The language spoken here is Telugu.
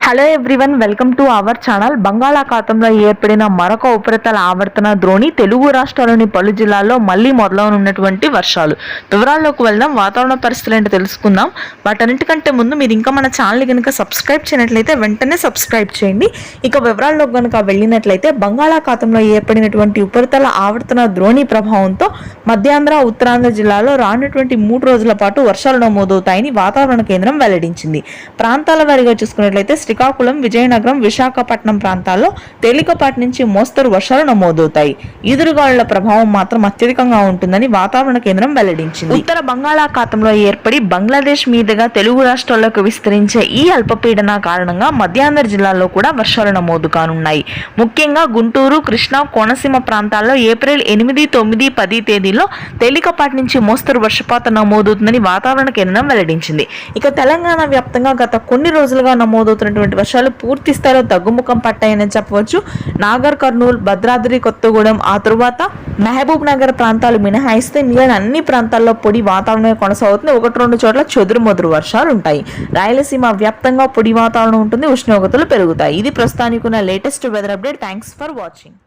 Hello everyone, welcome to our channel. బంగాళాఖాతంలో ఏర్పడిన మరొక ఉపరితల ఆవర్తన ద్రోణి తెలుగు రాష్ట్రాల్లోని పలు జిల్లాల్లో మళ్లీ మొదలవనున్నటువంటి వర్షాలు. వివరాల్లోకి వెళ్దాం. వాతావరణ పరిస్థితులు ఏంటో తెలుసుకుందాం. వాటన్నిటికంటే ముందు మీరు ఇంకా మన ఛానల్ కనుక సబ్స్క్రైబ్ చేయనట్లయితే వెంటనే సబ్స్క్రైబ్ చేయండి. ఇక వివరాల్లోకి కనుక వెళ్ళినట్లయితే బంగాళాఖాతంలో ఏర్పడినటువంటి ఉపరితల ఆవర్తన ద్రోణి ప్రభావంతో మధ్యాంధ్ర, ఉత్తరాంధ్ర జిల్లాలో రానున్నటువంటి 3 రోజుల పాటు వర్షాలు నమోదవుతాయని వాతావరణ కేంద్రం వెల్లడించింది. ప్రాంతాల వారీగా చూసుకున్నట్లయితే శ్రీకాకుళం, విజయనగరం, విశాఖపట్నం ప్రాంతాల్లో తేలికపాటి నుంచి మోస్తరు వర్షాలు నమోదవుతాయి. ఈదురుగాలుల ప్రభావం మాత్రం అత్యధికంగా ఉంటుందని వాతావరణ కేంద్రం వెల్లడించింది. ఉత్తర బంగాళాఖాతంలో ఏర్పడి బంగ్లాదేశ్ మీదుగా తెలుగు రాష్ట్రాల్లోకి విస్తరించే ఈ అల్పపీడన కారణంగా మధ్యాంధ్ర జిల్లాల్లో కూడా వర్షాలు నమోదు కానున్నాయి. ముఖ్యంగా గుంటూరు, కృష్ణా, కోనసీమ ప్రాంతాల్లో ఏప్రిల్ 8, 9, 10 తేదీల్లో తేలికపాటి నుంచి మోస్తరు వర్షపాతం నమోదవుతుందని వాతావరణ కేంద్రం వెల్లడించింది. ఇక తెలంగాణ వ్యాప్తంగా గత కొన్ని రోజులుగా నమోదవుతున్నటువంటి వర్షాలు పూర్తి స్థాయిలో తగ్గుముఖం పట్టాయని చెప్పవచ్చు. నాగర్ కర్నూలు, భద్రాద్రి కొత్తగూడెం, ఆ తరువాత మహబూబ్ నగర్ ప్రాంతాలు మినహాయిస్తే మిగిలిన అన్ని ప్రాంతాల్లో పొడి వాతావరణం కొనసాగుతుంది. 1-2 చోట్ల చెదురుమదురు వర్షాలు ఉంటాయి. రాయలసీమ వ్యాప్తంగా పొడి వాతావరణం ఉంటుంది. ఉష్ణోగ్రతలు పెరుగుతాయి. ఇది ప్రస్తుతానికి ఉన్న latest weather update. Thanks for watching.